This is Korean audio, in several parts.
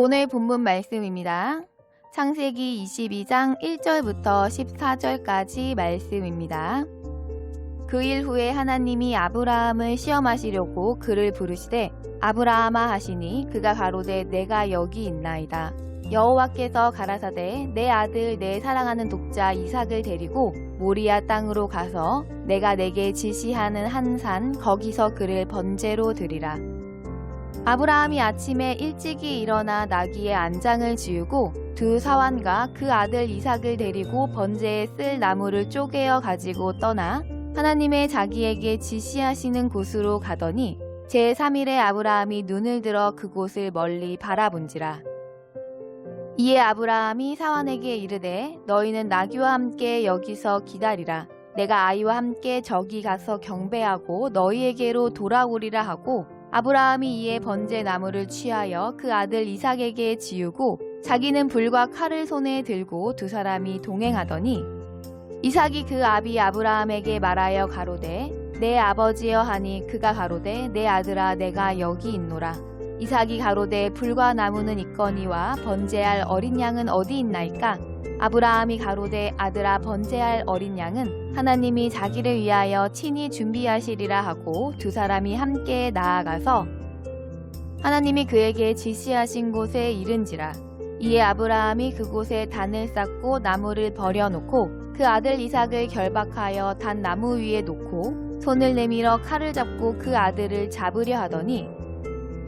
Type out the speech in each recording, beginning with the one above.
오늘 본문 말씀입니다. 창세기 22장 1절부터 14절까지 말씀입니다. 그 일 후에 하나님이 아브라함을 시험하시려고 그를 부르시되 아브라함아 하시니 그가 가로되 내가 여기 있나이다. 여호와께서 가라사대 내 아들 내 사랑하는 독자 이삭을 데리고 모리아 땅으로 가서 내가 내게 지시하는 한 산 거기서 그를 번제로 드리라. 아브라함이 아침에 일찍이 일어나 나귀의 안장을 지우고 두 사환과 그 아들 이삭을 데리고 번제에 쓸 나무를 쪼개어 가지고 떠나 하나님의 자기에게 지시하시는 곳으로 가더니 제3일에 아브라함이 눈을 들어 그곳을 멀리 바라본지라. 이에 아브라함이 사환에게 이르되 너희는 나귀와 함께 여기서 기다리라. 내가 아이와 함께 저기 가서 경배하고 너희에게로 돌아오리라 하고 아브라함이 이에 번제 나무를 취하여 그 아들 이삭에게 지우고 자기는 불과 칼을 손에 들고 두 사람이 동행하더니 이삭이 그 아비 아브라함에게 말하여 가로되 내 아버지여 하니 그가 가로되 내 아들아 내가 여기 있노라. 이삭이 가로되 불과 나무는 있거니와 번제할 어린 양은 어디 있나이까? 아브라함이 가로되 아들아 번제할 어린 양은 하나님이 자기를 위하여 친히 준비하시리라 하고 두 사람이 함께 나아가서 하나님이 그에게 지시하신 곳에 이른지라. 이에 아브라함이 그곳에 단을 쌓고 나무를 버려놓고 그 아들 이삭을 결박하여 단 나무 위에 놓고 손을 내밀어 칼을 잡고 그 아들을 잡으려 하더니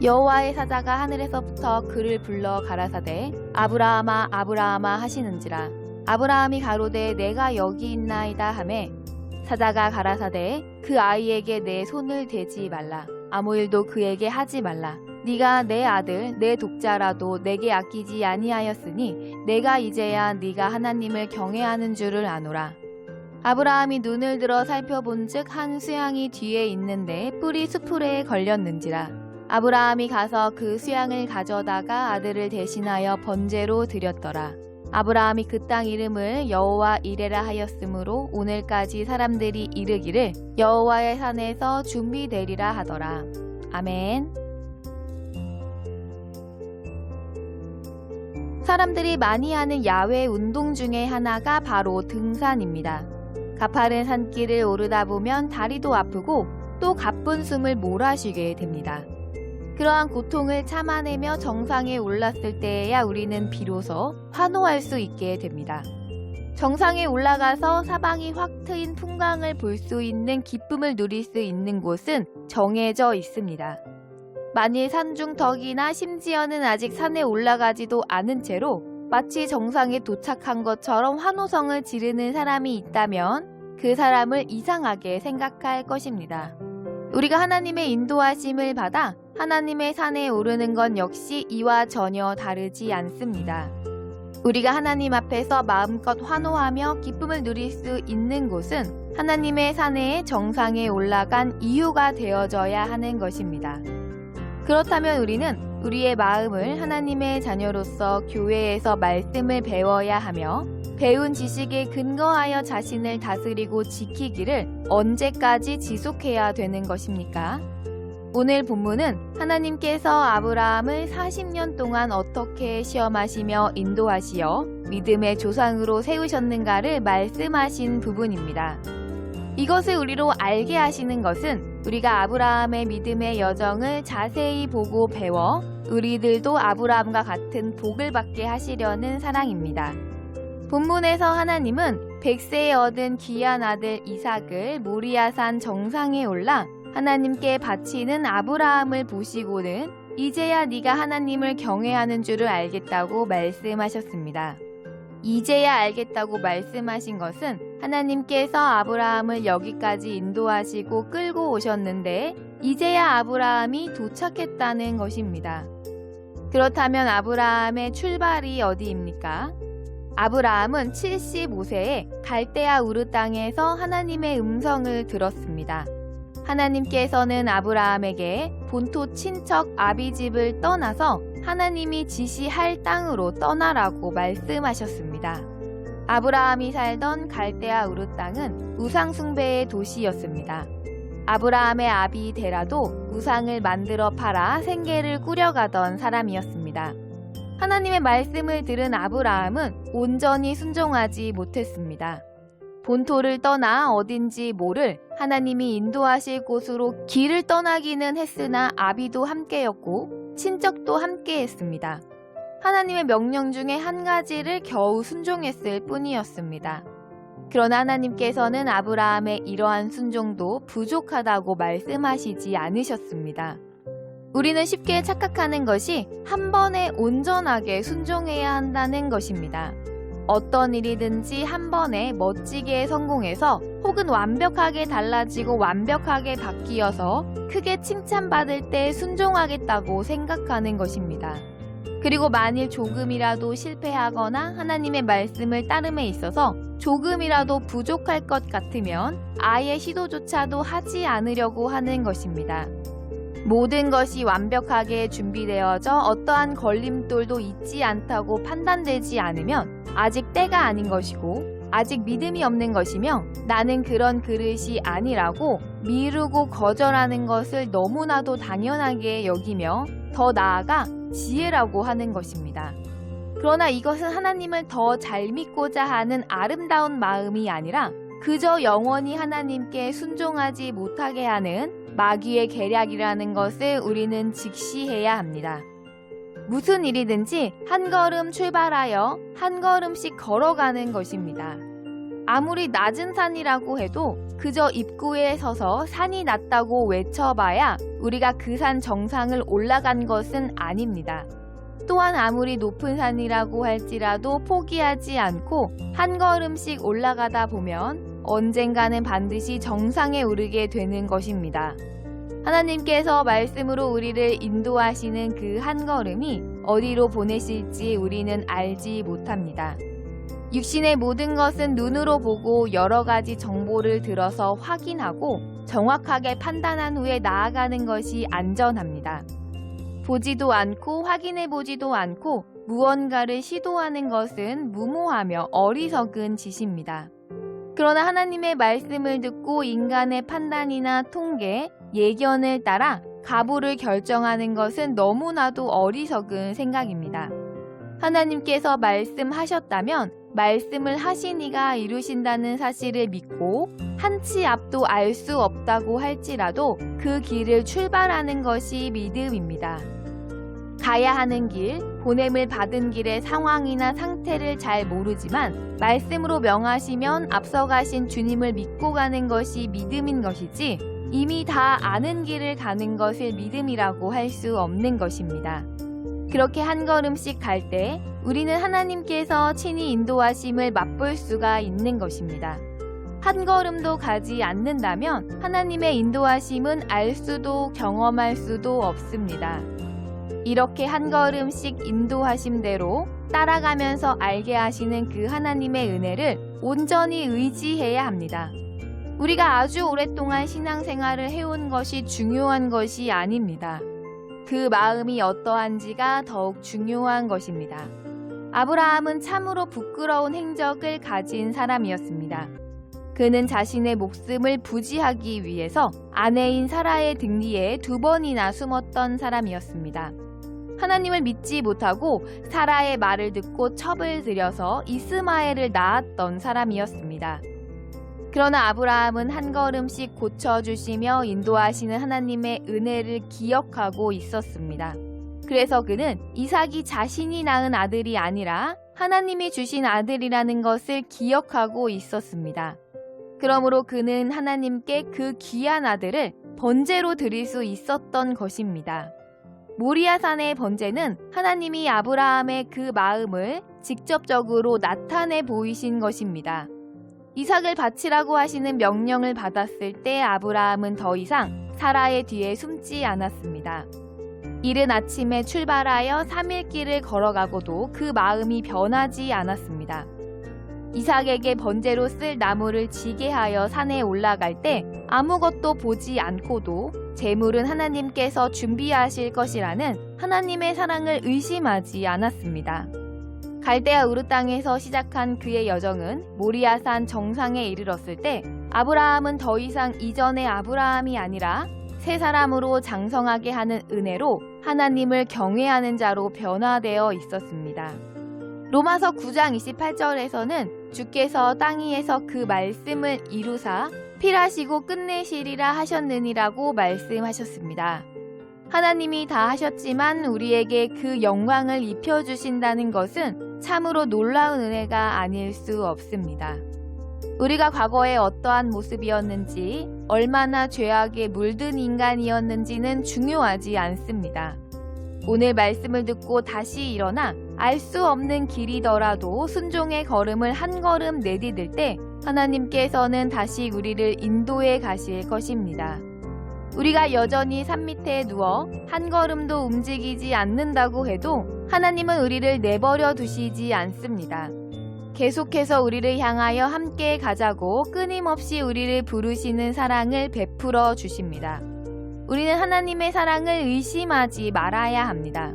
여호와의 사자가 하늘에서부터 그를 불러 가라사대 아브라함아 아브라함아 하시는지라. 아브라함이 가로되 내가 여기 있나이다 하매 사자가 가라사대 그 아이에게 내 손을 대지 말라. 아무 일도 그에게 하지 말라. 네가 내 아들 내 독자라도 내게 아끼지 아니하였으니 내가 이제야 네가 하나님을 경외하는 줄을 아노라. 아브라함이 눈을 들어 살펴본즉 한 수양이 뒤에 있는데 뿔이 수풀에 걸렸는지라. 아브라함이 가서 그 수양을 가져다가 아들을 대신하여 번제로 드렸더라. 아브라함이 그 땅 이름을 여호와 이레라 하였으므로 오늘까지 사람들이 이르기를 여호와의 산에서 준비되리라 하더라. 아멘. 사람들이 많이 하는 야외 운동 중에 하나가 바로 등산입니다. 가파른 산길을 오르다 보면 다리도 아프고 또 가쁜 숨을 몰아쉬게 됩니다. 그러한 고통을 참아내며 정상에 올랐을 때에야 우리는 비로소 환호할 수 있게 됩니다. 정상에 올라가서 사방이 확 트인 풍광을 볼 수 있는 기쁨을 누릴 수 있는 곳은 정해져 있습니다. 만일 산중 덕이나 심지어는 아직 산에 올라가지도 않은 채로 마치 정상에 도착한 것처럼 환호성을 지르는 사람이 있다면 그 사람을 이상하게 생각할 것입니다. 우리가 하나님의 인도하심을 받아 하나님의 산에 오르는 건 역시 이와 전혀 다르지 않습니다. 우리가 하나님 앞에서 마음껏 환호하며 기쁨을 누릴 수 있는 곳은 하나님의 산의 정상에 올라간 이유가 되어져야 하는 것입니다. 그렇다면 우리는 우리의 마음을 하나님의 자녀로서 교회에서 말씀을 배워야 하며 배운 지식에 근거하여 자신을 다스리고 지키기를 언제까지 지속해야 되는 것입니까? 오늘 본문은 하나님께서 아브라함을 40년 동안 어떻게 시험하시며 인도하시어 믿음의 조상으로 세우셨는가를 말씀하신 부분입니다. 이것을 우리로 알게 하시는 것은 우리가 아브라함의 믿음의 여정을 자세히 보고 배워 우리들도 아브라함과 같은 복을 받게 하시려는 사랑입니다. 본문에서 하나님은 100세에 얻은 귀한 아들 이삭을 모리아산 정상에 올라 하나님께 바치는 아브라함을 보시고는 이제야 네가 하나님을 경외하는 줄을 알겠다고 말씀하셨습니다. 이제야 알겠다고 말씀하신 것은 하나님께서 아브라함을 여기까지 인도하시고 끌고 오셨는데 이제야 아브라함이 도착했다는 것입니다. 그렇다면 아브라함의 출발이 어디입니까? 아브라함은 75세에 갈대아 우르 땅에서 하나님의 음성을 들었습니다. 하나님께서는 아브라함에게 본토 친척 아비집을 떠나서 하나님이 지시할 땅으로 떠나라고 말씀하셨습니다. 아브라함이 살던 갈대아 우르 땅은 우상 숭배의 도시였습니다. 아브라함의 아비 데라도 우상을 만들어 팔아 생계를 꾸려가던 사람이었습니다. 하나님의 말씀을 들은 아브라함은 온전히 순종하지 못했습니다. 본토를 떠나 어딘지 모를 하나님이 인도하실 곳으로 길을 떠나기는 했으나 아비도 함께였고 친척도 함께했습니다. 하나님의 명령 중에 한 가지를 겨우 순종했을 뿐이었습니다. 그러나 하나님께서는 아브라함의 이러한 순종도 부족하다고 말씀하시지 않으셨습니다. 우리는 쉽게 착각하는 것이 한 번에 온전하게 순종해야 한다는 것입니다. 어떤 일이든지 한 번에 멋지게 성공해서 혹은 완벽하게 달라지고 완벽하게 바뀌어서 크게 칭찬받을 때 순종하겠다고 생각하는 것입니다. 그리고 만일 조금이라도 실패하거나 하나님의 말씀을 따름에 있어서 조금이라도 부족할 것 같으면 아예 시도조차도 하지 않으려고 하는 것입니다. 모든 것이 완벽하게 준비되어져 어떠한 걸림돌도 있지 않다고 판단되지 않으면 아직 때가 아닌 것이고 아직 믿음이 없는 것이며 나는 그런 그릇이 아니라고 미루고 거절하는 것을 너무나도 당연하게 여기며 더 나아가 지혜라고 하는 것입니다. 그러나 이것은 하나님을 더 잘 믿고자 하는 아름다운 마음이 아니라 그저 영원히 하나님께 순종하지 못하게 하는 마귀의 계략이라는 것을 우리는 직시해야 합니다. 무슨 일이든지 한 걸음 출발하여 한 걸음씩 걸어가는 것입니다. 아무리 낮은 산이라고 해도 그저 입구에 서서 산이 낮다고 외쳐봐야 우리가 그 산 정상을 올라간 것은 아닙니다. 또한 아무리 높은 산이라고 할지라도 포기하지 않고 한 걸음씩 올라가다 보면 언젠가는 반드시 정상에 오르게 되는 것입니다. 하나님께서 말씀으로 우리를 인도하시는 그 한 걸음이 어디로 보내실지 우리는 알지 못합니다. 육신의 모든 것은 눈으로 보고 여러 가지 정보를 들어서 확인하고 정확하게 판단한 후에 나아가는 것이 안전합니다. 보지도 않고 확인해 보지도 않고 무언가를 시도하는 것은 무모하며 어리석은 짓입니다. 그러나 하나님의 말씀을 듣고 인간의 판단이나 통계, 예견을 따라 가부를 결정하는 것은 너무나도 어리석은 생각입니다. 하나님께서 말씀하셨다면 말씀을 하신 이가 이루신다는 사실을 믿고 한 치 앞도 알 수 없다고 할지라도 그 길을 출발하는 것이 믿음입니다. 가야 하는 길, 보냄을 받은 길의 상황이나 상태를 잘 모르지만 말씀으로 명하시면 앞서가신 주님을 믿고 가는 것이 믿음인 것이지 이미 다 아는 길을 가는 것을 믿음이라고 할 수 없는 것입니다. 그렇게 한 걸음씩 갈 때 우리는 하나님께서 친히 인도하심을 맛볼 수가 있는 것입니다. 한 걸음도 가지 않는다면 하나님의 인도하심은 알 수도 경험할 수도 없습니다. 이렇게 한 걸음씩 인도하심대로 따라가면서 알게 하시는 그 하나님의 은혜를 온전히 의지해야 합니다. 우리가 아주 오랫동안 신앙생활을 해온 것이 중요한 것이 아닙니다. 그 마음이 어떠한지가 더욱 중요한 것입니다. 아브라함은 참으로 부끄러운 행적을 가진 사람이었습니다. 그는 자신의 목숨을 부지하기 위해서 아내인 사라의 등 뒤에 2번이나 숨었던 사람이었습니다. 하나님을 믿지 못하고 사라의 말을 듣고 첩을 들여서 이스마엘을 낳았던 사람이었습니다. 그러나 아브라함은 한 걸음씩 고쳐주시며 인도하시는 하나님의 은혜를 기억하고 있었습니다. 그래서 그는 이삭이 자신이 낳은 아들이 아니라 하나님이 주신 아들이라는 것을 기억하고 있었습니다. 그러므로 그는 하나님께 그 귀한 아들을 번제로 드릴 수 있었던 것입니다. 모리아산의 번제는 하나님이 아브라함의 그 마음을 직접적으로 나타내 보이신 것입니다. 이삭을 바치라고 하시는 명령을 받았을 때 아브라함은 더 이상 사라의 뒤에 숨지 않았습니다. 이른 아침에 출발하여 3일 길을 걸어가고도 그 마음이 변하지 않았습니다. 이삭에게 번제로 쓸 나무를 지게 하여 산에 올라갈 때 아무것도 보지 않고도 제물은 하나님께서 준비하실 것이라는 하나님의 사랑을 의심하지 않았습니다. 갈대아 우르 땅에서 시작한 그의 여정은 모리아산 정상에 이르렀을 때 아브라함은 더 이상 이전의 아브라함이 아니라 새 사람으로 장성하게 하는 은혜로 하나님을 경외하는 자로 변화되어 있었습니다. 로마서 9장 28절에서는 주께서 땅 위에서 그 말씀을 이루사 필하시고 끝내시리라 하셨느니라고 말씀하셨습니다. 하나님이 다 하셨지만 우리에게 그 영광을 입혀주신다는 것은 참으로 놀라운 은혜가 아닐 수 없습니다. 우리가 과거에 어떠한 모습이었는지, 얼마나 죄악에 물든 인간이었는지는 중요하지 않습니다. 오늘 말씀을 듣고 다시 일어나 알 수 없는 길이더라도 순종의 걸음을 한 걸음 내디딜 때 하나님께서는 다시 우리를 인도해 가실 것입니다. 우리가 여전히 산 밑에 누워 한 걸음도 움직이지 않는다고 해도 하나님은 우리를 내버려 두시지 않습니다. 계속해서 우리를 향하여 함께 가자고 끊임없이 우리를 부르시는 사랑을 베풀어 주십니다. 우리는 하나님의 사랑을 의심하지 말아야 합니다.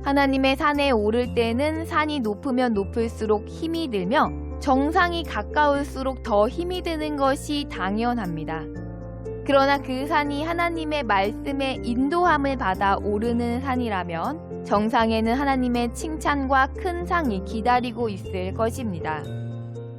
하나님의 산에 오를 때는 산이 높으면 높을수록 힘이 들며 정상이 가까울수록 더 힘이 드는 것이 당연합니다. 그러나 그 산이 하나님의 말씀에 인도함을 받아 오르는 산이라면 정상에는 하나님의 칭찬과 큰 상이 기다리고 있을 것입니다.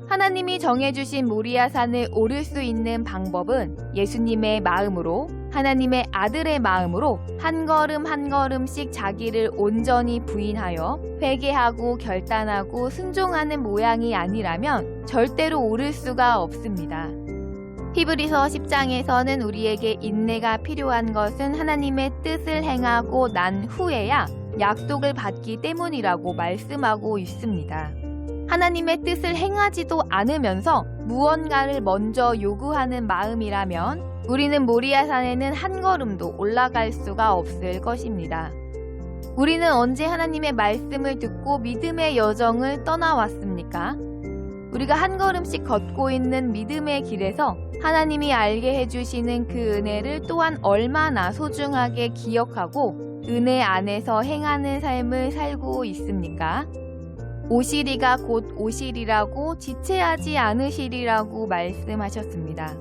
하나님이 정해주신 모리아 산을 오를 수 있는 방법은 예수님의 마음으로, 하나님의 아들의 마음으로 한 걸음 한 걸음씩 자기를 온전히 부인하여 회개하고 결단하고 순종하는 모양이 아니라면 절대로 오를 수가 없습니다. 히브리서 10장에서는 우리에게 인내가 필요한 것은 하나님의 뜻을 행하고 난 후에야 약속을 받기 때문이라고 말씀하고 있습니다. 하나님의 뜻을 행하지도 않으면서 무언가를 먼저 요구하는 마음이라면 우리는 모리아산에는 한 걸음도 올라갈 수가 없을 것입니다. 우리는 언제 하나님의 말씀을 듣고 믿음의 여정을 떠나왔습니까? 우리가 한 걸음씩 걷고 있는 믿음의 길에서 하나님이 알게 해주시는 그 은혜를 또한 얼마나 소중하게 기억하고 은혜 안에서 행하는 삶을 살고 있습니까? 오시리가 곧 오시리라고 지체하지 않으시리라고 말씀하셨습니다.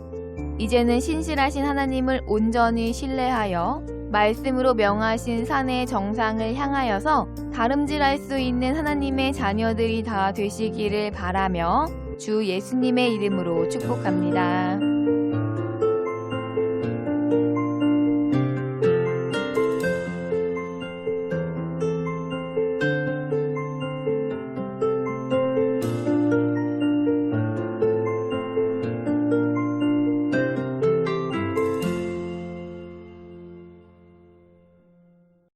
이제는 신실하신 하나님을 온전히 신뢰하여 말씀으로 명하신 산의 정상을 향하여서 다름질할 수 있는 하나님의 자녀들이 다 되시기를 바라며 주 예수님의 이름으로 축복합니다.